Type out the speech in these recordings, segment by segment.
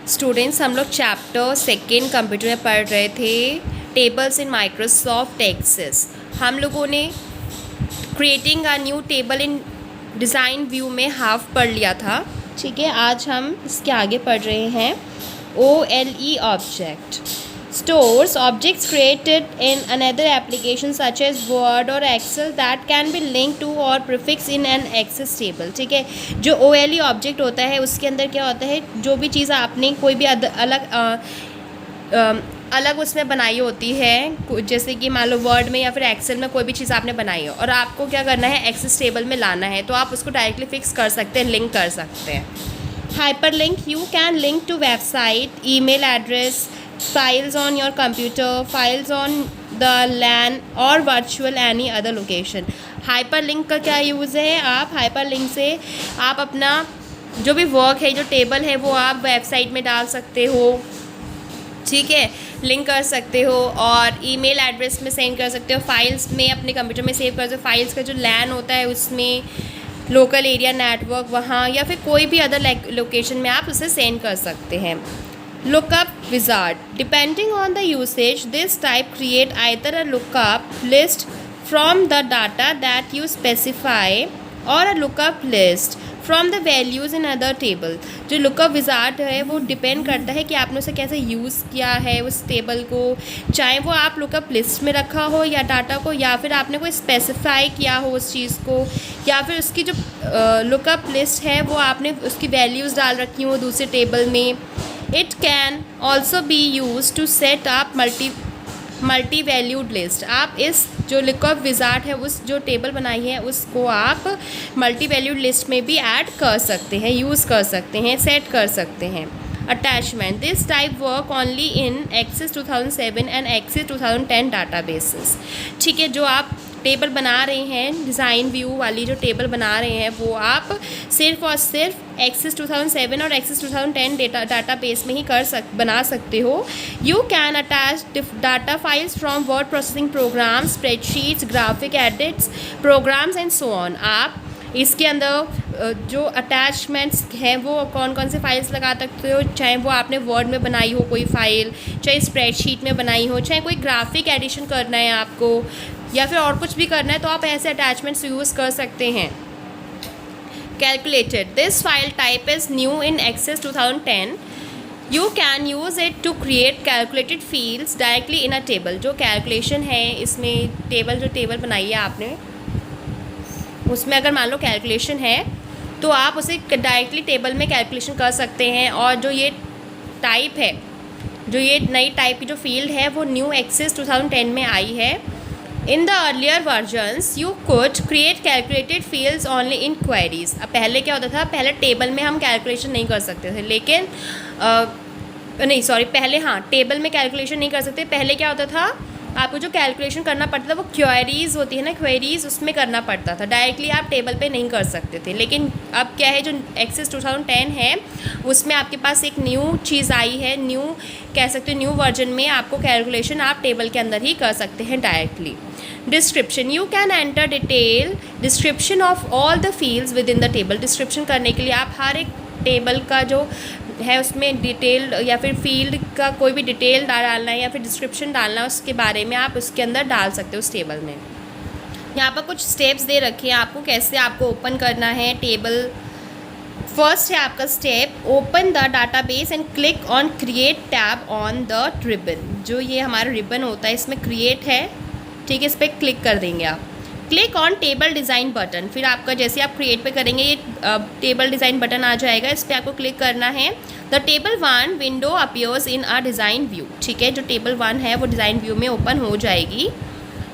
Students, हम लोग chapter second computer में पढ़ रहे थे टेबल्स इन माइक्रोसॉफ्ट एक्सेस। हम लोगों ने creating a new table in design view में हाफ पढ़ लिया था। ठीक है, आज हम इसके आगे पढ़ रहे हैं OLE object. Stores objects created in another application such as Word or Excel that can be linked to or prefixed in an access table। ठीक है, जो OLE ऑब्जेक्ट होता है उसके अंदर क्या होता है, जो भी चीज़ आपने कोई भी अलग उसमें बनाई होती है, जैसे कि मान लो वर्ड में या फिर एक्सेल में कोई भी चीज़ आपने बनाई हो और आपको क्या करना है, एक्सेस टेबल में लाना है, तो आप उसको डायरेक्टली फिक्स कर सकते हैं, लिंक कर सकते हैं। Hyperlink, you can link to website, email address, files on your computer, files on the LAN or virtual any other location। Hyperlink का क्या यूज़ है, आप हाइपरलिंक से आप अपना जो भी वर्क है, जो टेबल है, वो आप वेबसाइट में डाल सकते हो। ठीक है, लिंक कर सकते हो और ईमेल एड्रेस में सेंड कर सकते हो, फाइल्स में अपने कंप्यूटर में सेव कर सकते हो, फाइल्स का जो LAN होता है उसमें, लोकल एरिया नेटवर्क वहाँ, या फिर कोई भी अदर लोकेशन में आप उसे सेंड कर सकते हैं। Lookup wizard, depending on the usage, this type create either a lookup list from the data that you specify or a lookup list from the values in other table। जो lookup wizard है वो depend करता है कि आपने उसे कैसे use किया है उस टेबल को, चाहे वो आप lookup लिस्ट में रखा हो या डाटा को, या फिर आपने कोई स्पेसिफाई किया हो उस चीज़ को, या फिर उसकी जो lookup लिस्ट है वो आपने उसकी वैल्यूज़ डाल रखी हो दूसरे टेबल में। It can also be used to set up multi-valued list। आप इस जो lookup wizard है उस जो टेबल बनाई है उसको आप multi-valued लिस्ट में भी ऐड कर सकते हैं, यूज़ कर सकते हैं, सेट कर सकते हैं। Attachment, this type work only in Access 2007 and Access 2010 databases। ठीक है, जो आप टेबल बना रहे हैं, डिज़ाइन व्यू वाली जो टेबल बना रहे हैं वो आप सिर्फ और सिर्फ एक्सेस 2007 और एक्सेस 2010 डाटाबेस में ही बना सकते हो। You can attach data files from word processing program, spreadsheets, graphic edits programs and so on. आप इसके अंदर जो अटैचमेंट्स हैं वो कौन कौन से फाइल्स लगा सकते हो, चाहे वो आपने वर्ड में बनाई हो कोई फ़ाइल, चाहे स्प्रेडशीट में बनाई हो, चाहे कोई ग्राफिक एडिशन करना है आपको, या फिर और कुछ भी करना है, तो आप ऐसे अटैचमेंट्स यूज़ कर सकते हैं। Calculated, this file type is new in Access 2010। You can use it to create calculated fields directly in a table. जो कैलकुलेशन है इसमें जो टेबल बनाई है आपने, उसमें अगर मान लो कैलकुलेशन है तो आप उसे डायरेक्टली टेबल में कैलकुलेशन कर सकते हैं। और जो ये टाइप है, जो ये नई टाइप की जो फील्ड है वो न्यू एक्सेस 2010 में आई है। In the earlier versions you could create calculated fields only in queries. अब पहले क्या होता था, पहले टेबल में हम कैलकुलेशन नहीं कर सकते थे, लेकिन टेबल में कैलकुलेशन नहीं कर सकते। पहले क्या होता था, आपको जो कैलकुलेशन करना पड़ता था वो क्वेरीज़ होती है ना, क्वेरीज़ उसमें करना पड़ता था, डायरेक्टली आप टेबल पे नहीं कर सकते थे। लेकिन अब क्या है, जो एक्सेस 2010 है उसमें आपके पास एक न्यू चीज़ आई है, न्यू कह सकते हो, न्यू वर्जन में आपको कैलकुलेशन आप टेबल के अंदर ही कर सकते हैं directly. Description, you can enter detail description of all the fields with in the table. Description करने के लिए आप हर एक टेबल का जो है उसमें डिटेल या फिर फील्ड का कोई भी डिटेल डालना है या फिर डिस्क्रिप्शन डालना है उसके बारे में, आप उसके अंदर डाल सकते हो उस टेबल में। यहाँ पर कुछ स्टेप्स दे रखे हैं आपको, कैसे आपको ओपन करना है टेबल। फर्स्ट है आपका step, open the database and click on create tab on the ribbon. जो ये हमारा रिबन होता है इसमें क्रिएट है, ठीक है, इस पर क्लिक कर देंगे आप। Click on table design button, फिर आपका जैसे आप क्रिएट पे करेंगे ये टेबल डिज़ाइन बटन आ जाएगा, इस पर आपको क्लिक करना है। The table 1 window appears in a design view. ठीक है, जो टेबल 1 है वो डिज़ाइन व्यू में ओपन हो जाएगी,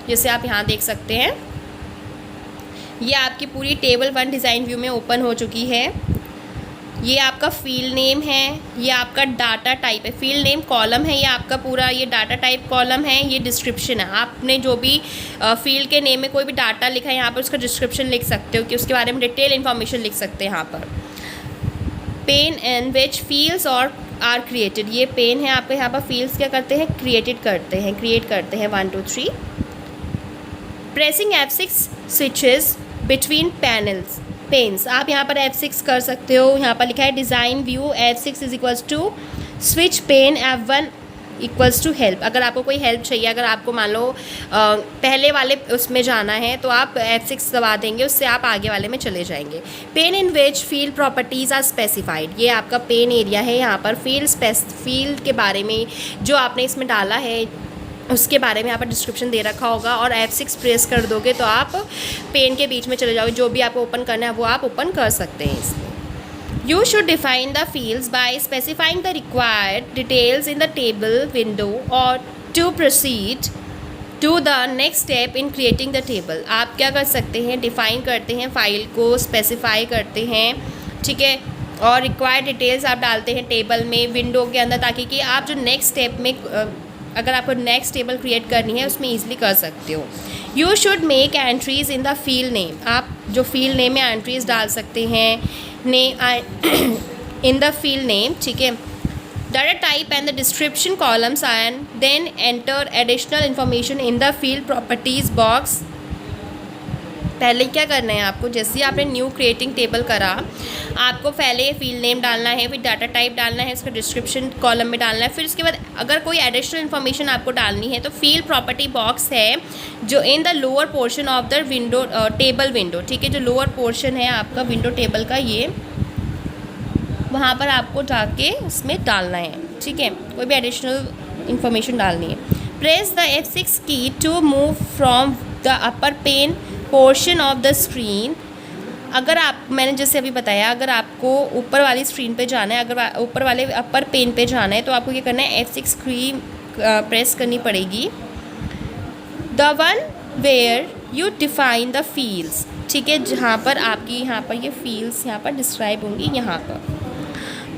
जैसे आप यहाँ देख सकते हैं। ये आपकी पूरी टेबल 1 डिज़ाइन व्यू में ओपन हो चुकी है। ये आपका फील्ड नेम है, ये आपका डाटा टाइप है, फील्ड नेम कॉलम है, ये आपका पूरा ये डाटा टाइप कॉलम है, ये डिस्क्रिप्शन है। आपने जो भी फील्ड के नेम में कोई भी डाटा लिखा है यहाँ पर उसका डिस्क्रिप्शन लिख सकते हो कि उसके बारे में डिटेल इन्फॉर्मेशन लिख सकते हैं यहाँ पर। पेन इन विच फील्ड्स और आर क्रिएटेड, ये पेन है आपका, यहाँ पर फील्ड्स क्या करते हैं, क्रिएट करते हैं 1 2 3। Pressing F6 switches between panels, panes आप यहाँ पर F6 कर सकते हो। यहाँ पर लिखा है design view F6 is equals to switch pane F1 equals to help. अगर आपको कोई हेल्प चाहिए, अगर आपको मान लो पहले वाले उसमें जाना है तो आप F6 दबा देंगे, उससे आप आगे वाले में चले जाएंगे। Pane in which field properties are specified, ये आपका पेन एरिया है। यहाँ पर फील्ड के बारे में जो आपने इसमें डाला है उसके बारे में यहाँ पर डिस्क्रिप्शन दे रखा होगा, और F6 प्रेस कर दोगे तो आप पेन के बीच में चले जाओगे। जो भी आपको ओपन करना है वो आप ओपन कर सकते हैं इसमें। You should define the fields by specifying the required details in the table window or to proceed to the next step in creating the table। आप क्या कर सकते हैं, डिफ़ाइन करते हैं फाइल को, स्पेसिफाई करते हैं, ठीक है, और रिक्वायर्ड डिटेल्स आप डालते हैं टेबल में, विंडो के अंदर, ताकि कि आप जो नेक्स्ट स्टेप में अगर आपको नेक्स्ट टेबल क्रिएट करनी है उसमें ईजिली कर सकते हो। You should make entries in the field name, आप जो फील्ड नेम में एंट्रीज डाल सकते हैं इन द फील्ड नेम, ठीक है, data type and the description columns and then enter additional information in the field properties box. पहले क्या करना है आपको, जैसे ही आपने न्यू क्रिएटिंग टेबल करा, आपको पहले फील्ड नेम डालना है, फिर डाटा टाइप डालना है, उसका डिस्क्रिप्शन कॉलम में डालना है, फिर उसके बाद अगर कोई एडिशनल इन्फॉर्मेशन आपको डालनी है तो फील्ड प्रॉपर्टी बॉक्स है जो in the lower portion of the window table window, ठीक है, जो लोअर पोर्शन है आपका विंडो टेबल का, ये वहाँ पर आपको जाके उसमें डालना है, ठीक है, कोई भी एडिशनल इन्फॉर्मेशन डालनी है। Press the F6 key to move from the upper pane portion of the screen. अगर आप, मैंने जैसे अभी बताया, अगर आपको ऊपर वाली स्क्रीन पे जाना है, अगर ऊपर वाले अपर पेन पे जाना है तो आपको क्या करना है, F6 की प्रेस करनी पड़ेगी। The one where you define the fields, ठीक है, जहाँ पर आपकी यहाँ पर ये फील्ड्स यहाँ पर डिस्क्राइब होंगी, यहाँ पर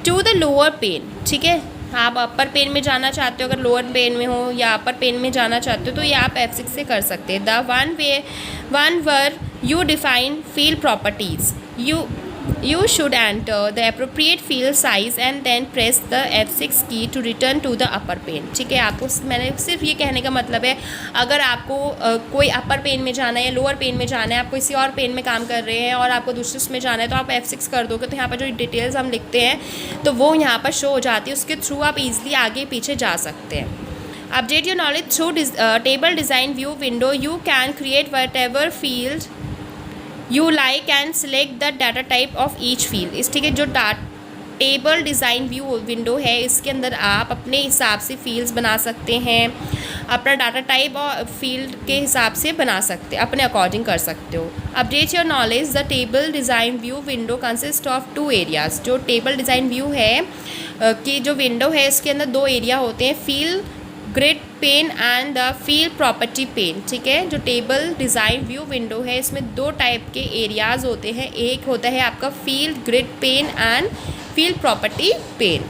टू द लोअर पेन, ठीक है, आप अपर पेन में जाना चाहते हो, अगर लोअर पेन में हो या अपर पेन में जाना चाहते हो तो ये आप F6 से कर सकते हैं। The one were you define field properties, you should enter the appropriate field size and then press the F6 key to return to the upper pane, ठीक है। आपको, मैंने सिर्फ ये कहने का मतलब है, अगर आपको कोई अपर पेन में जाना है या लोअर पेन में जाना है, आप किसी और पेन में काम कर रहे हैं और आपको दूसरे उसमें जाना है तो आप F6 कर दोगे तो यहाँ पर जो डिटेल्स हम लिखते हैं तो वो यहाँ पर शो हो जाती है, उसके थ्रू आप ईजिली आगे पीछे जा सकते हैं। Update your knowledge through table design view window, you can create what ever field you like and select the data type of each field. इस, ठीक है, जो टेबल डिज़ाइन व्यू विंडो है इसके अंदर आप अपने हिसाब से फील्ड्स बना सकते हैं, अपना डाटा टाइप और फील्ड के हिसाब से बना सकते हैं, अपने अकॉर्डिंग कर सकते हो। Update your knowledge the table design view window consist of 2 areas. जो टेबल डिज़ाइन व्यू है कि जो विंडो है इसके अंदर 2 एरिया होते हैं, field grid pane and the field property pane, ठीक है। जो टेबल डिज़ाइन व्यू विंडो है इसमें 2 टाइप के एरियाज़ होते हैं, एक होता है आपका field grid pane and field property pen.